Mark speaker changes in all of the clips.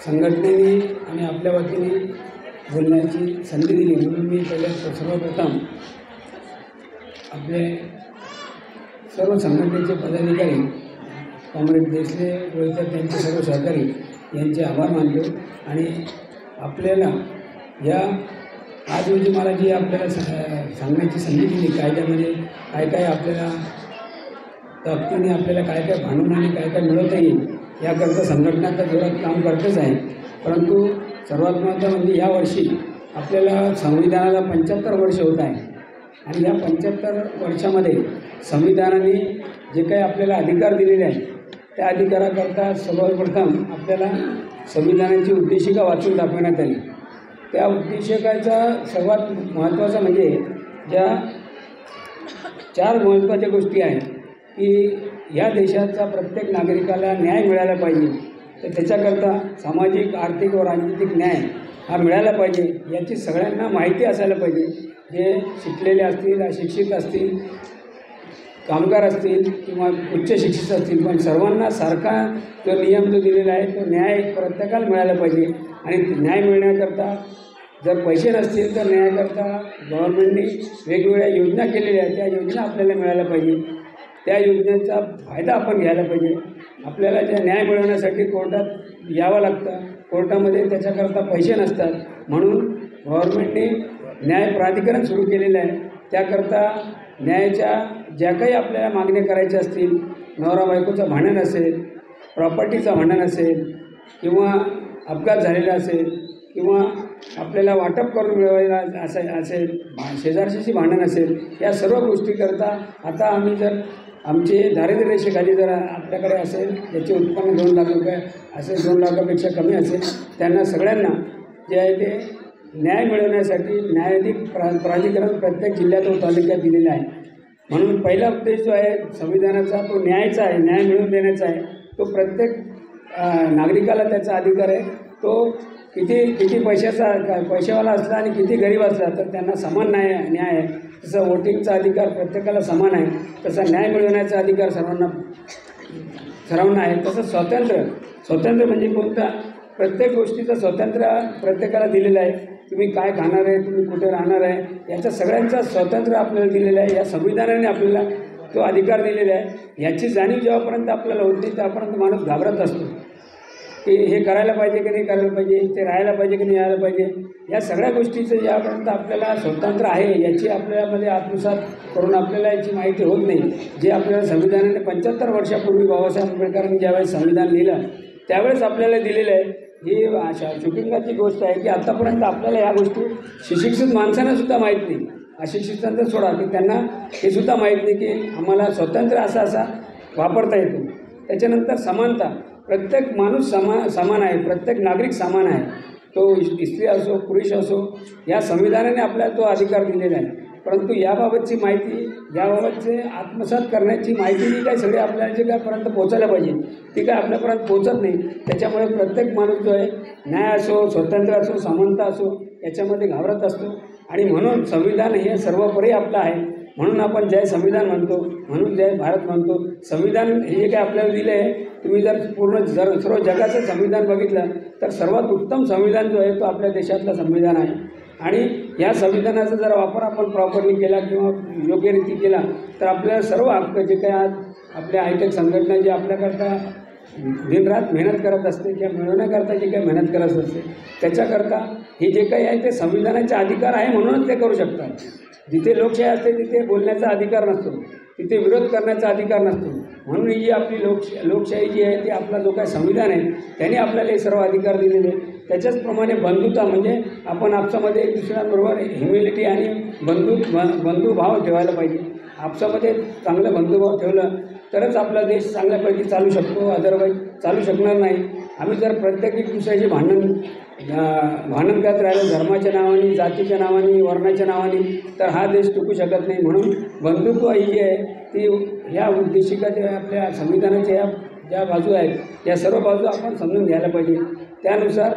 Speaker 1: संघटनेने आणि आपल्या वतीने बोलण्याची संधी दिली म्हणून मी सर्वप्रथम आपले सर्व संघटनेचे पदाधिकारी कॉम्रेड देशले व इतर त्यांचे सर्व सहकारी यांचे आभार मानतो। आणि आपल्याला या आज रोजी मला जी आपल्याला सांगण्याची संधी दिली कायद्यामध्ये काय काय आपल्याला ताकदीने आपल्याला काय काय भांडून आणि काय काय मिळवता येईल याकरता संघटना तर जोरात काम करतच आहे। परंतु सर्वात महत्त्वाचं म्हणजे यावर्षी आपल्याला संविधानाला 75 वर्ष होत आहे आणि या 75 वर्षामध्ये संविधानाने जे काही आपल्याला अधिकार दिलेले आहेत त्या अधिकाराकरता सर्वप्रथम आपल्याला संविधानाची उद्देशिका वाचून दाखवण्यात आली। त्या उद्देशिकाचा सर्वात महत्त्वाचा म्हणजे ज्या 4 महत्त्वाच्या गोष्टी आहेत की या देशाचा प्रत्येक नागरिकाला न्याय मिळाला पाहिजे, तर त्याच्याकरता सामाजिक आर्थिक व राजनीतिक न्याय हा मिळाला पाहिजे याची सगळ्यांना माहिती असायला पाहिजे। जे शिकलेले असतील, अशिक्षित असतील, कामगार असतील किंवा उच्च शिक्षित असतील, पण सर्वांना सारखा जो नियम जो दिलेला आहे तो न्याय प्रत्येकाला मिळाला पाहिजे। आणि न्याय मिळण्याकरता जर पैसे नसतील तर न्यायाकरता गव्हर्नमेंटने वेगवेगळ्या योजना केलेल्या आहेत, त्या योजना आपल्याला मिळायला पाहिजे, त्या योजनेचा फायदा आपण घ्यायला पाहिजे। आपल्याला ज्या न्याय मिळवण्यासाठी कोर्टात यावं लागतं, कोर्टामध्ये त्याच्याकरता पैसे नसतात, म्हणून गव्हर्नमेंटने न्याय प्राधिकरण सुरू केलेलं आहे। त्याकरता न्यायाच्या ज्या काही आपल्याला मागण्या करायच्या असतील, नवरा बायकोचं भांडण असेल, प्रॉपर्टीचं भांडण असेल किंवा अपघात झालेला असेल किंवा आपल्याला वाटप करून मिळवायला असेल, शेजारशीची भांडण असेल, या सर्व गोष्टीकरता आता आम्ही जर आमचे दारिद्र्य रेषेखाली जर आपल्याकडे असेल, ज्याचे उत्पन्न 2 लाख रुपये असेल, 2 लाखापेक्षा कमी असेल, त्यांना सगळ्यांना जे आहे ते न्याय मिळवण्यासाठी न्यायाधिक प्राधिकरण प्रत्येक जिल्ह्यात व तालुक्यात दिलेला आहे। म्हणून पहिला उद्देश जो आहे संविधानाचा तो न्यायाचा आहे, न्याय मिळवून देण्याचा आहे। तो प्रत्येक नागरिकाला त्याचा अधिकार आहे। तो किती पैशावाला असला आणि किती गरीब असला तर त्यांना समान न्याय आहे। जसं वोटिंगचा अधिकार प्रत्येकाला समान आहे, तसा न्याय मिळवण्याचा अधिकार सर्वांना आहे। तसं स्वातंत्र्य म्हणजे कोणता, प्रत्येक गोष्टीचं स्वातंत्र्य प्रत्येकाला दिलेलं आहे। तुम्ही काय खाणार आहे, तुम्ही कुठे राहणार आहे, याचा सगळ्यांचा स्वातंत्र्य आपल्याला दिलेलं आहे। या संविधानाने आपल्याला तो अधिकार दिलेला आहे। याची जाणीव जेव्हापर्यंत आपल्याला होत नाही त्यापर्यंत माणूस घाबरत असतो की हे करायला पाहिजे की नाही करायला पाहिजे, ते राहायला पाहिजे की नाही राहायला पाहिजे। या सगळ्या गोष्टीचं ज्यापर्यंत आपल्याला स्वातंत्र्य आहे याची आपल्यामध्ये आत्मसात करून आपल्याला याची माहिती होत नाही। जे आपल्याला संविधानाने 75 वर्षापूर्वी बाबासाहेब आंबेडकरांनी ज्यावेळेस संविधान लिहिलं त्यावेळेस आपल्याला दिलेलं आहे। ही अशा शोकिंगाची गोष्ट आहे की आत्तापर्यंत आपल्याला या गोष्टी सुशिक्षित माणसांनासुद्धा माहीत नाही, अशिक्षितांचं सोडा की त्यांना हे सुद्धा माहीत नाही की आम्हाला स्वातंत्र्य असा वापरता येतो। त्याच्यानंतर समानता, प्रत्येक माणूस समान आहे, प्रत्येक नागरिक समान आहे, तो स्त्री असो पुरुष असो, या संविधानाने आपल्याला तो अधिकार दिलेला आहे। परंतु याबाबतची माहिती, याबाबतचे आत्मसात करण्याची माहिती जी काही सगळी आपल्याला जे कायपर्यंत पोचायला पाहिजे ती काय आपल्यापर्यंत पोचत नाही। त्याच्यामुळे प्रत्येक माणूस जो आहे न्याय असो, स्वातंत्र्य असो, समानता असो याच्यामध्ये घाबरत असतो। आणि म्हणून संविधान हे सर्वोपरी आपलं आहे, म्हणून आपण जय संविधान म्हणतो, म्हणून जय भारत म्हणतो। संविधान हे जे काही आपल्याला दिलं आहे, तुम्ही जर सर्व जगाचं संविधान बघितलं तर सर्वात उत्तम संविधान जो आहे तो आपल्या देशातलं संविधान आहे। आणि या संविधानाचा जर वापर आपण प्रॉपरली केला किंवा योग्यरीती केला तर आपल्याला सर्व हक्क जे काही आज आपल्या हायटेक संघटना जे आपल्याकरता दिनरात मेहनत करत असते किंवा मिळवण्याकरता जे काही मेहनत करत असते त्याच्याकरता हे जे काही आहे ते संविधानाचा अधिकार आहे म्हणूनच ते करू शकतात। जिथे लोकशाही असते तिथे बोलण्याचा अधिकार नसतो, तिथे विरोध करण्याचा अधिकार नसतो। म्हणून ही आपली लोकशाही जी आहे ती आपला जो काही संविधान आहे त्याने आपल्याला हे सर्व अधिकार दिलेले आहे। त्याच्याचप्रमाणे बंधुता म्हणजे आपण आपसामध्ये एक दुसऱ्यांबरोबर ह्युमिलिटी आणि बंधुभाव ठेवायला पाहिजे। आपसामध्ये चांगलं बंधुभाव ठेवलं तरच आपला देश चांगल्यापैकी चालू शकतो, अदरवाईज चालू शकणार नाही। आम्ही जर प्रत्येक एक दुसऱ्याची भांडण करत राहिलं धर्माच्या नावाने, जातीच्या नावाने, वर्णाच्या नावाने, तर हा देश टिकू शकत नाही। म्हणून बंधुत्व ही जी आहे ती ह्या उद्देशिकाच्या आपल्या संविधानाच्या ज्या बाजू आहेत या सर्व बाजू आपण समजून घ्यायला पाहिजे। त्यानुसार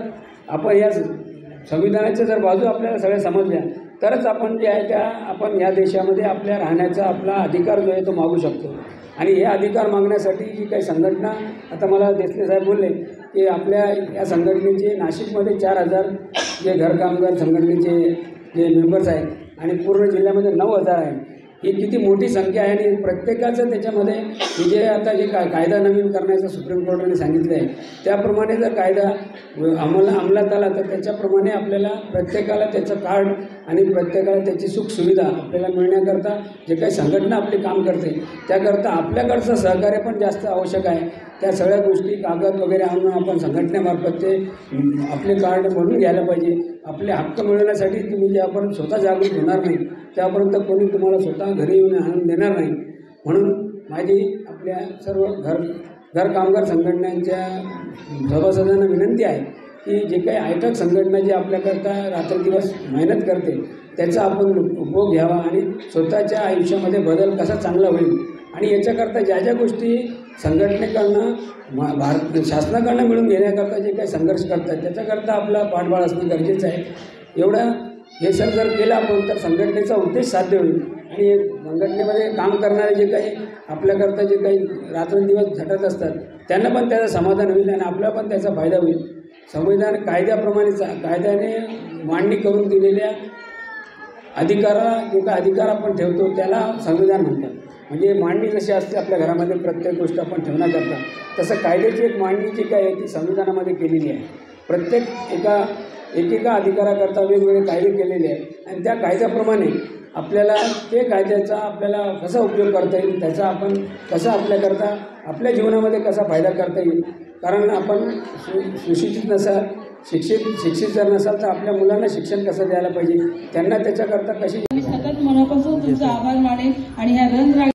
Speaker 1: आपण या संविधानाच्या जर बाजू आपल्याला सगळ्या समजल्या तरच आपण जे आहे त्या आपण या देशामध्ये आपल्या राहण्याचा आपला अधिकार जो आहे तो मागू शकतो। आणि हे अधिकार मागण्यासाठी जी काही संघटना आता मला देसले साहेब बोलले की आपल्या या संघटनेचे नाशिकमध्ये 4000 जे घरकामगार संघटनेचे जे मेंबर्स आहेत आणि पूर्ण जिल्ह्यामध्ये 9000 आहेत. ही किती मोठी संख्या आहे आणि प्रत्येकाचं त्याच्यामध्ये हे जे आता जे कायदा नवीन करण्याचं सुप्रीम कोर्टाने सांगितलं आहे त्याप्रमाणे जर कायदा अंमलात आला तर त्याच्याप्रमाणे आपल्याला प्रत्येकाला त्याचं कार्ड आणि प्रत्येकाला त्याची सुखसुविधा आपल्याला मिळण्याकरता जे काही संघटना आपले काम करते त्याकरता आपल्याकडचं सहकार्य पण जास्त आवश्यक आहे. त्या सगळ्या गोष्टी कागद वगैरे आणून आपण संघटनेमार्फत ते आपले कार्ड बनवून घ्यायला पाहिजे. आपले हक्क मिळवण्यासाठी तुम्ही जेव्हापर्यंत स्वतः जागरूक होणार नाही त्यापर्यंत कोणी तुम्हाला स्वतः घरी येऊन आणून देणार नाही. म्हणून माझी आपल्या सर्व घर कामगार संघटनांच्या सभासदांना विनंती आहे की जे काही आयटक संघटना जी आपल्याकरता रात्रदिवस मेहनत करते त्याचा आपण उपभोग घ्यावा आणि स्वतःच्या आयुष्यामध्ये बदल कसा चांगला होईल आणि याच्याकरता ज्या ज्या गोष्टी संघटनेकडनं शासनाकडनं मिळून घेण्याकरता जे काही संघर्ष करतात त्याच्याकरता आपला पाठबळ असणं गरजेचं आहे. एवढं हे जर केलं आपण तर संघटनेचा उद्देश साध्य होईल आणि संघटनेमध्ये काम करणारे जे काही आपल्याकरता जे काही रात्रंदिवस झटत असतात त्यांना पण त्याचं समाधान होईल आणि आपल्याला पण त्याचा फायदा होईल. संविधान कायद्याने मांडणी करून दिलेल्या अधिकाराला जे काही अधिकार आपण ठेवतो त्याला संविधान म्हणतात. म्हणजे मांडणी जशी असते आपल्या घरामध्ये प्रत्येक गोष्ट आपण ठेवण्याकरता तसं कायद्याची एक मांडणी जी काय आहे ती संविधानामध्ये केलेली आहे. प्रत्येक एकेका अधिकाराकरता वेगवेगळे कायदे केलेले आहेत आणि त्या कायद्याप्रमाणे आपल्याला ते कायद्याचा आपल्याला कसा उपयोग करता येईल त्याचा आपण कसा आपल्याकरता आपल्या जीवनामध्ये कसा फायदा करता येईल. कारण आपण सुशिक्षित नसाल शिक्षित जर नसाल तर आपल्या मुलांना शिक्षण कसं द्यायला पाहिजे त्यांना त्याच्याकरता कशी
Speaker 2: सतत मनापासून तुमचा आभार मानेन आणि ह्या